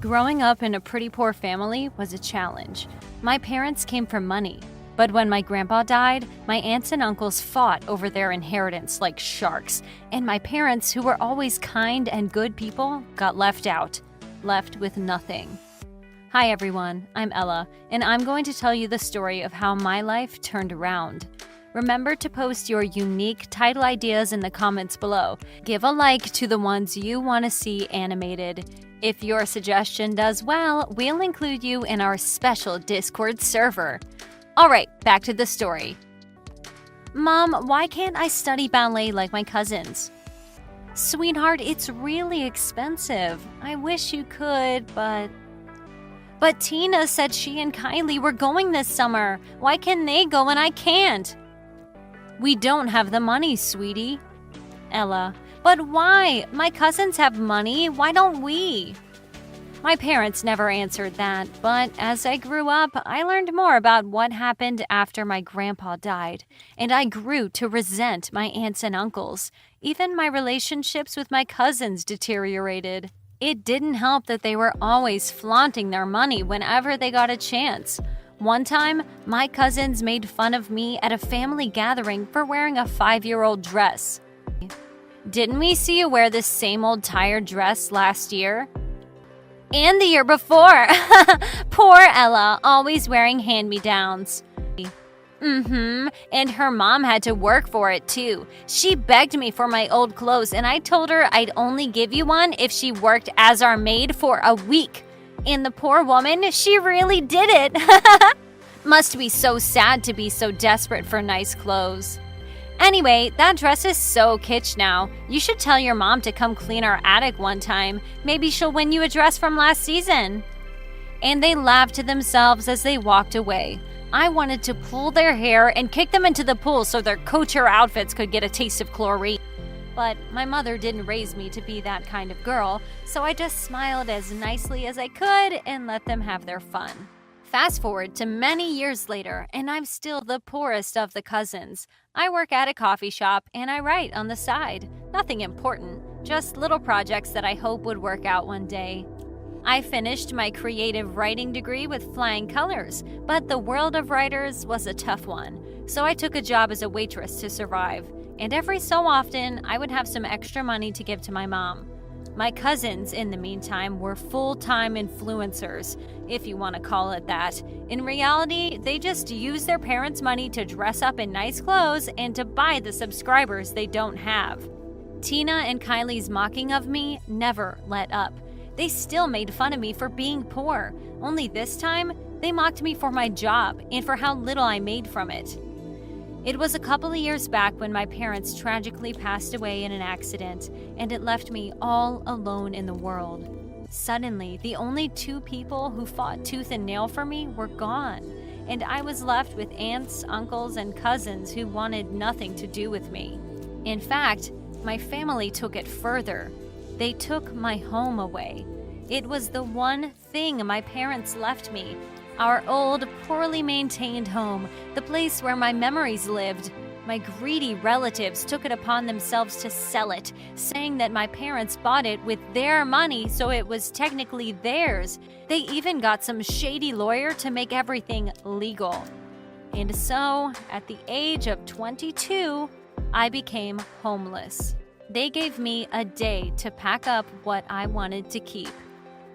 Growing up in a pretty poor family was a challenge. My parents came from money, but when my grandpa died, my aunts and uncles fought over their inheritance like sharks, and my parents, who were always kind and good people, got left out, left with nothing. Hi everyone, I'm Ella, and I'm going to tell you the story of how my life turned around. Remember to post your unique title ideas in the comments below. Give a like to the ones you want to see animated. If your suggestion does well, we'll include you in our special Discord server. Alright, back to the story. Mom, why can't I study ballet like my cousins? Sweetheart, it's really expensive. I wish you could, but Tina said she and Kylie were going this summer. Why can they go and I can't? We don't have the money, sweetie. Ella, but why? My cousins have money. Why don't we? My parents never answered that, but as I grew up, I learned more about what happened after my grandpa died, and I grew to resent my aunts and uncles. Even my relationships with my cousins deteriorated. It didn't help that they were always flaunting their money whenever they got a chance. One time, my cousins made fun of me at a family gathering for wearing a 5-year-old dress. Didn't we see you wear this same old tired dress last year? And the year before! Poor Ella, always wearing hand-me-downs. And her mom had to work for it too. She begged me for my old clothes and I told her I'd only give you one if she worked as our maid for a week. And the poor woman, she really did it. Must be so sad to be so desperate for nice clothes. Anyway, that dress is so kitsch now. You should tell your mom to come clean our attic one time. Maybe she'll win you a dress from last season. And they laughed to themselves as they walked away. I wanted to pull their hair and kick them into the pool so their couture outfits could get a taste of chlorine. But my mother didn't raise me to be that kind of girl, so I just smiled as nicely as I could and let them have their fun. Fast forward to many years later, and I'm still the poorest of the cousins. I work at a coffee shop and I write on the side. Nothing important, just little projects that I hope would work out one day. I finished my creative writing degree with flying colors, but the world of writers was a tough one, so I took a job as a waitress to survive. And every so often, I would have some extra money to give to my mom. My cousins, in the meantime, were full-time influencers, if you want to call it that. In reality, they just use their parents' money to dress up in nice clothes and to buy the subscribers they don't have. Tina and Kylie's mocking of me never let up. They still made fun of me for being poor, only this time, they mocked me for my job and for how little I made from it. It was a couple of years back when my parents tragically passed away in an accident, and it left me all alone in the world. Suddenly, the only two people who fought tooth and nail for me were gone, and I was left with aunts, uncles, and cousins who wanted nothing to do with me. In fact, my family took it further. They took my home away. It was the one thing my parents left me. Our old, poorly maintained home, the place where my memories lived. My greedy relatives took it upon themselves to sell it, saying that my parents bought it with their money, so it was technically theirs. They even got some shady lawyer to make everything legal. And so, at the age of 22, I became homeless. They gave me a day to pack up what I wanted to keep.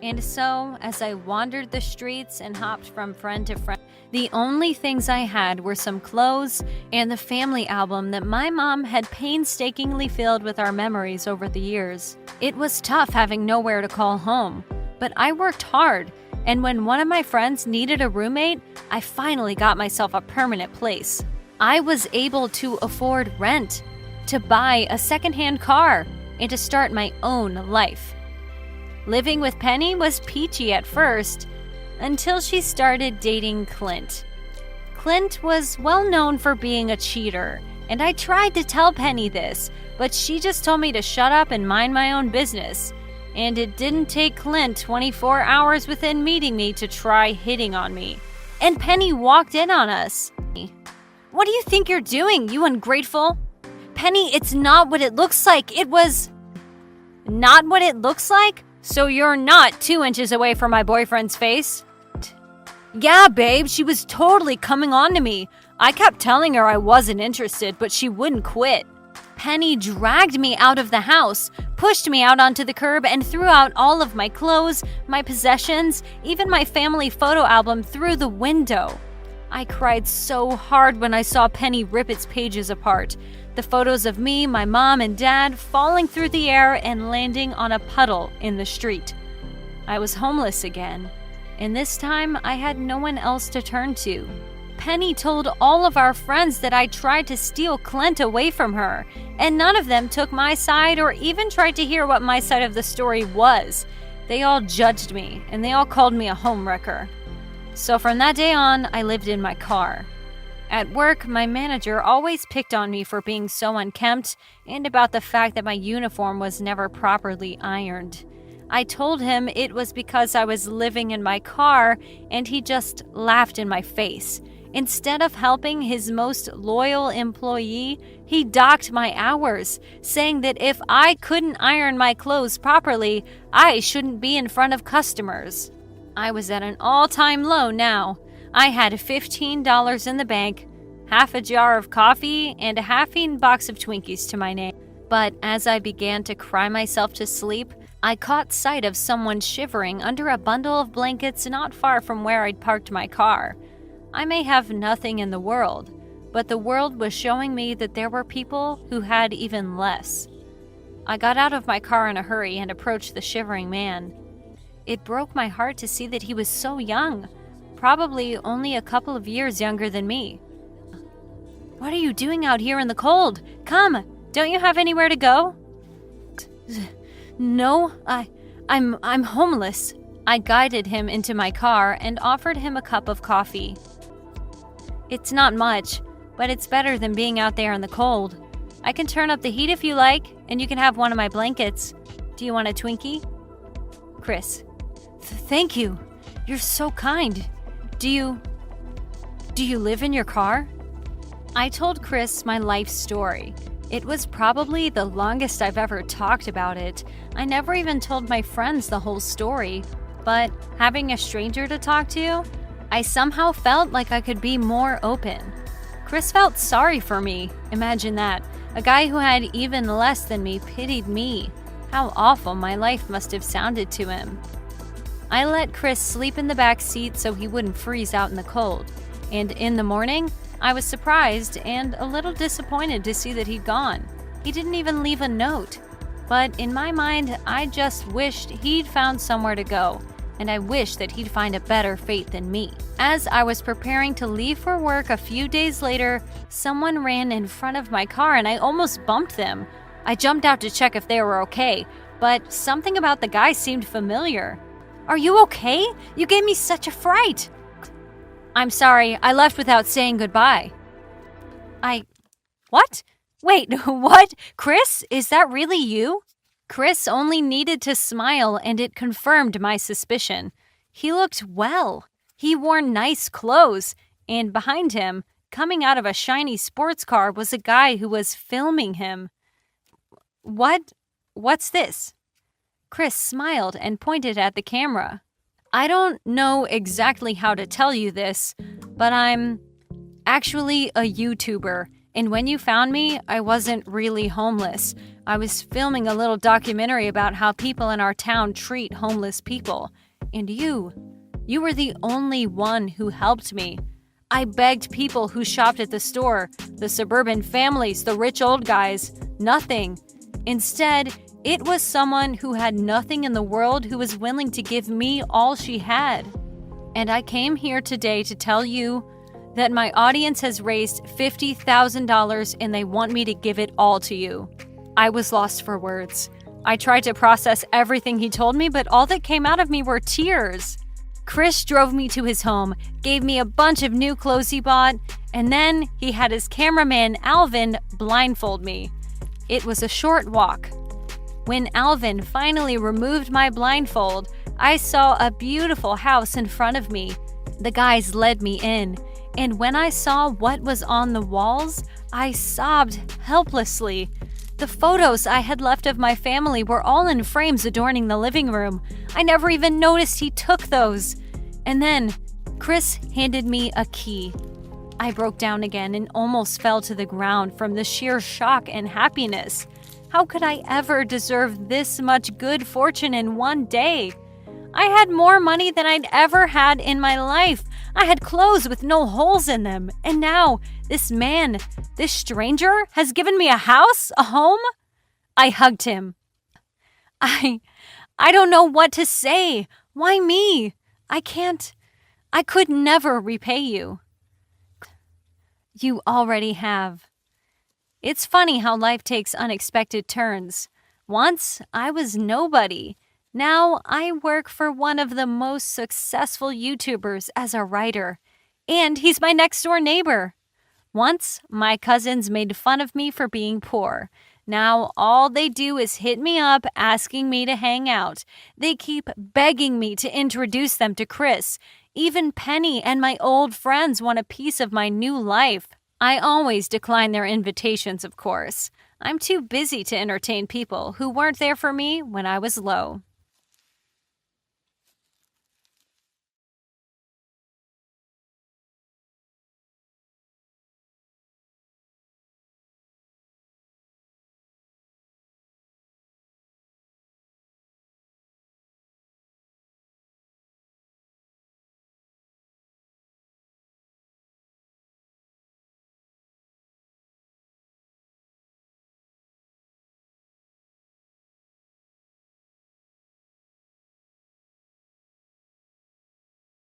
And so, as I wandered the streets and hopped from friend to friend, the only things I had were some clothes and the family album that my mom had painstakingly filled with our memories over the years. It was tough having nowhere to call home, but I worked hard, and when one of my friends needed a roommate, I finally got myself a permanent place. I was able to afford rent, to buy a secondhand car, and to start my own life. Living with Penny was peachy at first, until she started dating Clint. Clint was well known for being a cheater, and I tried to tell Penny this, but she just told me to shut up and mind my own business. And it didn't take Clint 24 hours within meeting me to try hitting on me. And Penny walked in on us. What do you think you're doing, you ungrateful? Penny, it's not what it looks like. It was... Not what it looks like? So you're not 2 inches away from my boyfriend's face? Yeah, babe, she was totally coming on to me. I kept telling her I wasn't interested, but she wouldn't quit. Penny dragged me out of the house, pushed me out onto the curb, and threw out all of my clothes, my possessions, even my family photo album through the window. I cried so hard when I saw Penny rip its pages apart. The photos of me, my mom, and dad falling through the air and landing on a puddle in the street. I was homeless again, and this time I had no one else to turn to. Penny told all of our friends that I tried to steal Clint away from her, and none of them took my side or even tried to hear what my side of the story was. They all judged me, and they all called me a homewrecker. So from that day on, I lived in my car. At work, my manager always picked on me for being so unkempt and about the fact that my uniform was never properly ironed. I told him it was because I was living in my car, and he just laughed in my face. Instead of helping his most loyal employee, he docked my hours, saying that if I couldn't iron my clothes properly, I shouldn't be in front of customers. I was at an all-time low now. I had $15 in the bank, half a jar of coffee, and a half-eaten box of Twinkies to my name. But as I began to cry myself to sleep, I caught sight of someone shivering under a bundle of blankets not far from where I'd parked my car. I may have nothing in the world, but the world was showing me that there were people who had even less. I got out of my car in a hurry and approached the shivering man. It broke my heart to see that he was so young, probably only a couple of years younger than me. What are you doing out here in the cold? Come, don't you have anywhere to go? No, I'm homeless. I guided him into my car and offered him a cup of coffee. It's not much, but it's better than being out there in the cold. I can turn up the heat if you like, and you can have one of my blankets. Do you want a Twinkie? Chris: Thank you. You're so kind. Do you live in your car? I told Chris my life story. It was probably the longest I've ever talked about it. I never even told my friends the whole story, but having a stranger to talk to, I somehow felt like I could be more open. Chris felt sorry for me. Imagine that. A guy who had even less than me pitied me. How awful my life must have sounded to him. I let Chris sleep in the back seat so he wouldn't freeze out in the cold. And in the morning, I was surprised and a little disappointed to see that he'd gone. He didn't even leave a note. But in my mind, I just wished he'd found somewhere to go. And I wish that he'd find a better fate than me. As I was preparing to leave for work a few days later, someone ran in front of my car and I almost bumped them. I jumped out to check if they were okay, but something about the guy seemed familiar. Are you okay? You gave me such a fright. I'm sorry, I left without saying goodbye. What? Wait, what? Chris, is that really you? Chris only needed to smile and it confirmed my suspicion. He looked well. He wore nice clothes, and behind him, coming out of a shiny sports car, was a guy who was filming him. What's this? Chris smiled and pointed at the camera. I don't know exactly how to tell you this, but I'm actually a YouTuber. And when you found me, I wasn't really homeless. I was filming a little documentary about how people in our town treat homeless people. And you were the only one who helped me. I begged people who shopped at the store, the suburban families, the rich old guys, nothing. Instead, it was someone who had nothing in the world who was willing to give me all she had. And I came here today to tell you that my audience has raised $50,000 and they want me to give it all to you. I was lost for words. I tried to process everything he told me, but all that came out of me were tears. Chris drove me to his home, gave me a bunch of new clothes he bought, and then he had his cameraman, Alvin, blindfold me. It was a short walk. When Alvin finally removed my blindfold, I saw a beautiful house in front of me. The guys led me in, and when I saw what was on the walls, I sobbed helplessly. The photos I had left of my family were all in frames adorning the living room. I never even noticed he took those. And then Chris handed me a key. I broke down again and almost fell to the ground from the sheer shock and happiness. How could I ever deserve this much good fortune in one day? I had more money than I'd ever had in my life. I had clothes with no holes in them. And now, this man, this stranger, has given me a house, a home? I hugged him. I don't know what to say. Why me? I could never repay you. You already have. It's funny how life takes unexpected turns. Once, I was nobody. Now, I work for one of the most successful YouTubers as a writer. And he's my next-door neighbor. Once, my cousins made fun of me for being poor. Now, all they do is hit me up asking me to hang out. They keep begging me to introduce them to Chris. Even Penny and my old friends want a piece of my new life. I always decline their invitations, of course. I'm too busy to entertain people who weren't there for me when I was low.